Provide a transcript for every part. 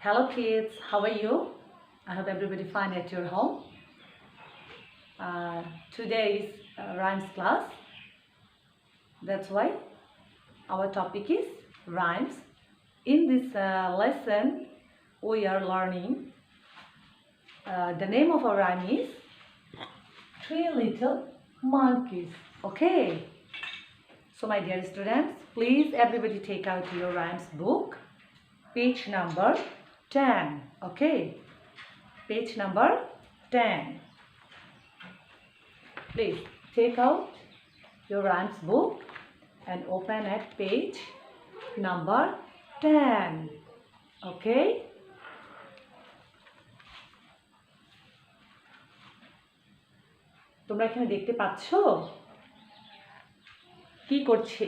Hello kids, how are you? I hope everybody fine at your home. Today's rhymes class. That's why our topic is rhymes. In this lesson, we are learning. The name of our rhyme is Three Little Monkeys. Okay. So my dear students, please everybody take out your rhymes book. Page number 10. Okay. Page number 10. Please take out your rhymes book and open at page number 10. Okay. তোমরা এখানে দেখতে পাচ্ছ কি করছে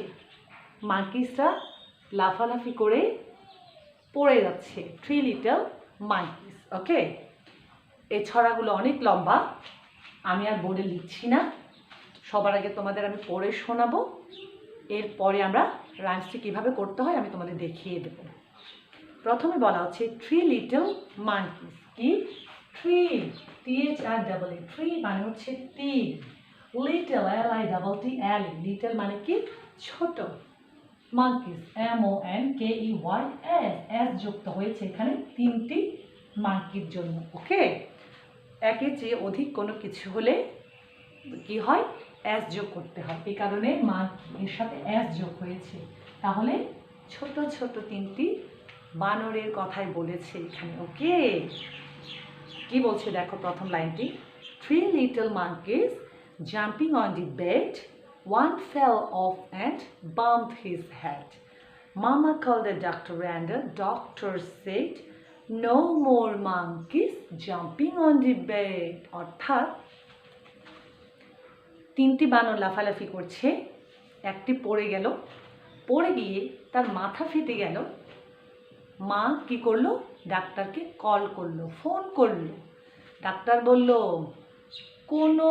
মাঙ্কিসরা লাফালাফি করে পড়ে যাচ্ছে থ্রি লিটল মাঙ্কিস ওকে এই ছড়াগুলো অনেক লম্বা আমি আর বোর্ডে লিখছি না সবার আগে তোমাদের আমি পড়ে শোনাবো এরপরে আমরা রাইমসটি কিভাবে করতে হয় আমি তোমাদের দেখিয়ে দেব প্রথমে বলা হচ্ছে থ্রি লিটল মাঙ্কিস কি থ্রি THREE থ্রি মানে হচ্ছে তিন লিটল LITTLE লিটল মানে কি ছোট মাঙ্কিস MONKEYS যুক্ত হয়েছে এখানে তিনটি মাঙ্কির জন্য ওকে একের চেয়ে অধিক কোনো কিছু হলে কি হয় এস যোগ করতে হয় এই কারণে মাঙ্কি এর সাথে এস যোগ হয়েছে তাহলে ছোট ছোট তিনটি বানরের কথাই বলেছে এখানে ওকে কি বলছে দেখো প্রথম লাইনটি three little monkeys jumping on the bed one fell off and bumped his head mama called the doctor and the doctor said no more monkeys jumping on the bed অর্থাৎ তিনটি বানর লাফালাফি করছে একটি পড়ে গেল পড়ে গিয়ে তার মাথা ফেটে গেল মা কি করলো ডাক্তারকে কল করলো ফোন করলো ডাক্তার বলল কোনো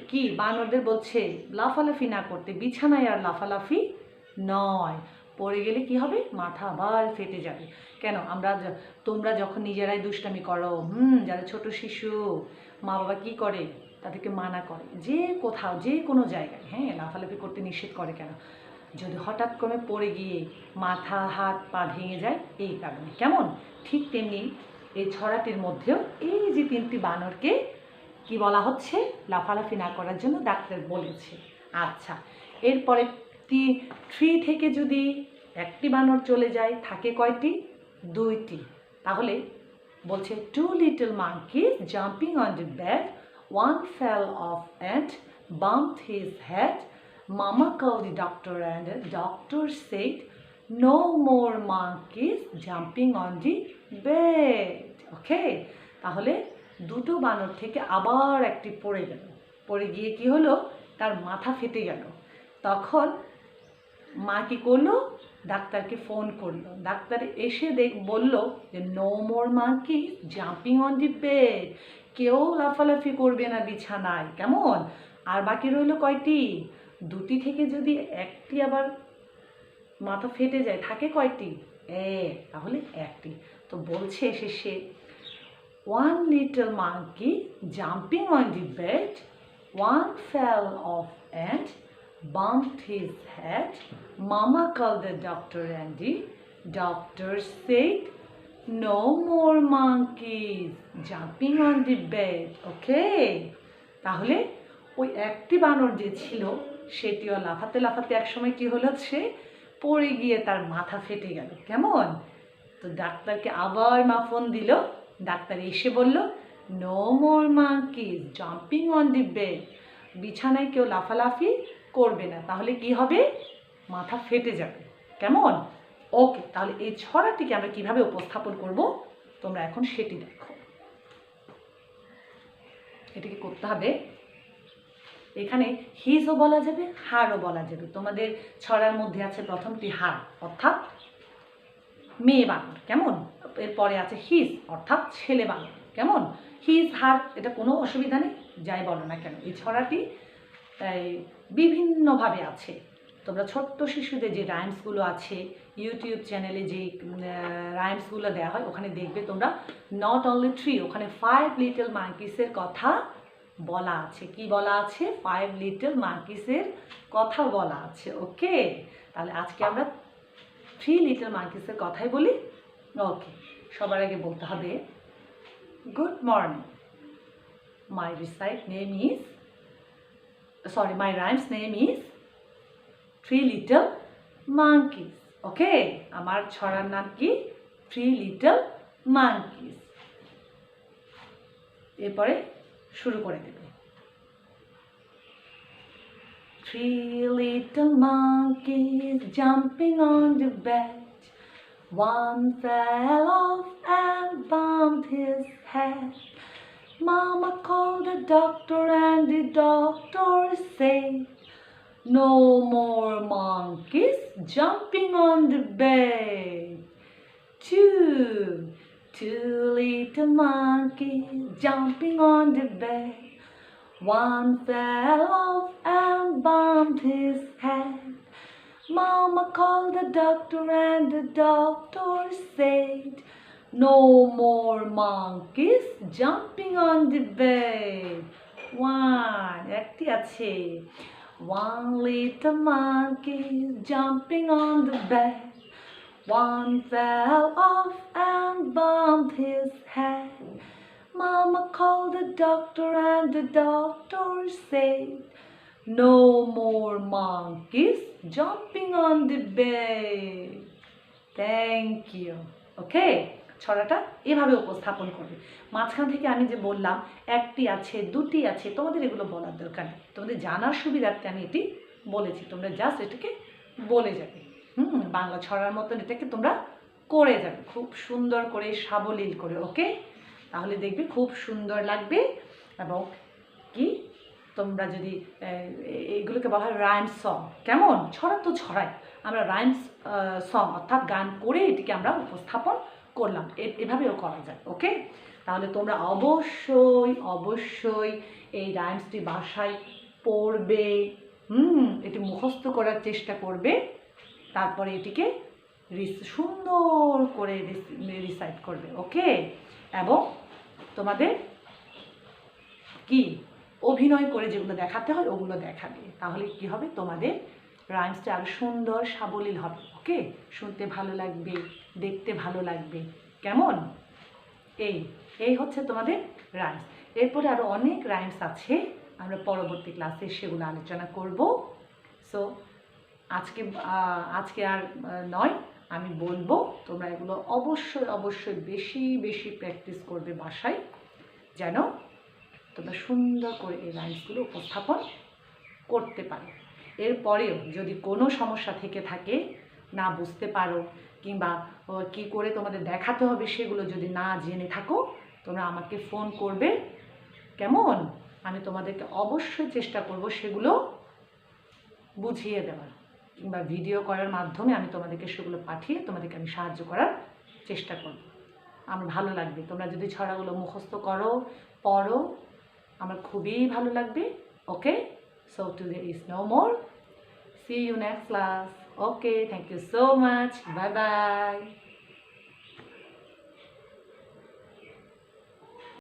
কি বানরদের বলছে লাফালাফি না করতে বিছানায় আর লাফালাফি নয় পড়ে গেলে কি হবে মাথা আবার ফেটে যাবে কেন তোমরা যখন নিজেরাই দুষ্টামি করো যারা ছোট শিশু মা বাবা কি করে তাদেরকে মানা করে যে কোথাও যে কোনো জায়গায় হ্যাঁ লাফালাফি করতে নিষেধ করে কেন যদি হঠাৎ করে পড়ে গিয়ে মাথা হাত পা ভেঙে যায় এই কারণে কেমন ঠিক তেমনি এই ছড়াটির মধ্যেও এই যে তিনটি বানরকে কি বলা হচ্ছে লাফালাফি না করার জন্য ডাক্তার বলেছে আচ্ছা এরপরে থ্রি থেকে যদি একটি বানর চলে যায় থাকে কয়টি দুইটি তাহলে বলছে two little monkeys jumping on the bed one fell off and bumped his head mama called the doctor and the doctor said no more monkeys jumping on the bed okay তাহলে দুটো বানর থেকে আবার একটি পড়ে গেল পড়ে গিয়ে কি হলো তার মাথা ফেটে গেল তখন মা কি করলো ডাক্তারকে ফোন করলো ডাক্তার এসে বলল যে no more monkey jumping on the bed কেউ লাফালাফি করবে না বিছানায় কেমন আর বাকি রইল কয়টি দুটি থেকে যদি একটি আবার মাথা ফেটে যায় থাকে কয়টি তাহলে একটি তো বলছে শেষে one little monkey jumping on the bed one fell off and bumped his head mama called the doctor and the doctor said no more monkeys jumping on the bed okay তাহলে ওই একটি বানর যে ছিল সেটিও লাফাতে লাফাতে একসময় কি হলো সে পড়ে গিয়ে তার মাথা ফেটে গেল কেমন তো ডাক্তারকে আবার মা ফোন দিল ডাক্তার এসে বলল no more monkeys jumping on the bed বিছানায় কেউ লাফালাফি করবে না তাহলে কি হবে মাথা ফেটে যাবে কেমন ওকে তাহলে এই ছড়াটিকে আমরা কিভাবে উপস্থাপন করব তোমরা এখন সেটি দেখো এটাকে করতে হবে এখানে হিজও বলা যাবে হারও বলা যাবে তোমাদের ছড়ার মধ্যে আছে প্রথমটি হার অর্থাৎ মেয়ে বানর কেমন এরপরে আছে হিজ অর্থাৎ ছেলে বানর কেমন হিজ হার এটা কোনো অসুবিধা নেই যাই বলো না কেন এই ছড়াটি বিভিন্নভাবে আছে তোমরা ছোট্ট শিশুদের যে রাইমসগুলো আছে ইউটিউব চ্যানেলে যে রাইমসগুলো দেওয়া হয় ওখানে দেখবে তোমরা নট অনলি 3, ওখানে 5 লিটল মাঙ্কিসের কথা বলা আছে। কি বলা আছে? 5 লিটল মাঙ্কিসের কথা বলা আছে। ওকে, তাহলে আজকে আমরা 3 লিটল মাঙ্কিসের কথাই বলি। ওকে, সবার আগে বলতে হবে good morning. My rhyme's name is 3 little monkeys. ওকে, আমার ছড়ার নাম কি? 3 little monkeys। এরপরে শুরু করে দেবে। 3 little monkeys jumping on the bed. One fell off and bumped his head. Mama called the doctor and the doctor said, no more monkeys jumping on the bed. Two little monkeys jumping on the bed. One fell off and bumped his head. Mama called the doctor and the doctor said, no more monkeys jumping on the bed. একটি আছে। One little monkey jumping on the bed. One fell off and bumped his head. Mama called the doctor and the doctor said, no more monkeys jumping on the bed. Thank you. Okay? ছড়াটা এভাবে উপস্থাপন করবে। মাঝখান থেকে আমি যে বললাম একটি আছে, দুটি আছে, তোমাদের এগুলো বলার দরকার নেই। তোমাদের জানার সুবিধার্থে আমি এটি বলেছি, তোমরা জাস্ট এটাকে বলে যাবে। বাংলা ছড়ার মতন এটাকে তোমরা করে যাবে খুব সুন্দর করে, সাবলীল করে। ওকে, তাহলে দেখবে খুব সুন্দর লাগবে। এবং কি তোমরা যদি এইগুলোকে বলা হয় রাইমস সং, কেমন? ছড়া তো ছড়াই, আমরা রাইমস সং অর্থাৎ গান করে এটিকে আমরা উপস্থাপন করলাম। এভাবেও করা যায়। ওকে, তাহলে তোমরা অবশ্যই এই রাইমসটি বাসায় পড়বে, এটি মুখস্থ করার চেষ্টা করবে, তারপরে এটিকে সুন্দর করে রিসাইট করবে। ওকে, এবং তোমাদের কি অভিনয় করে যেগুলো দেখাতে হয় ওগুলো দেখাবে। তাহলে কি হবে? তোমাদের রাইমসটা আরও সুন্দর সাবলীল হবে। ওকে, শুনতে ভালো লাগবে, দেখতে ভালো লাগবে। কেমন? এই হচ্ছে তোমাদের রাইমস। এরপরে আরও অনেক রাইমস আছে, আমরা পরবর্তী ক্লাসে সেগুলো আলোচনা করব। সো আজকে আর নয়, আমি বলবো তোমরা এগুলো অবশ্যই বেশি প্র্যাকটিস করবে বাসায়, যেন তোমরা সুন্দর করে এই রাইমসগুলো উপস্থাপন করতে পারো। এরপরেও যদি কোনো সমস্যা থেকে থাকে, না বুঝতে পারো, কিংবা কি করে তোমাদের দেখাতে হবে সেগুলো যদি না জেনে থাকো, তোমরা আমাকে ফোন করবে। কেমন? আমি তোমাদেরকে অবশ্যই চেষ্টা করব সেগুলো বুঝিয়ে দেওয়ার, কিংবা ভিডিও করার মাধ্যমে আমি তোমাদেরকে সেগুলো পাঠিয়ে তোমাদেরকে আমি সাহায্য করার চেষ্টা করব। আমার ভালো লাগবে তোমরা যদি ছড়াগুলো মুখস্থ করো, পড়ো, আমার খুবই ভালো লাগবে। ওকে, so today is no more. See you next class. Okay, thank you so much. Bye bye.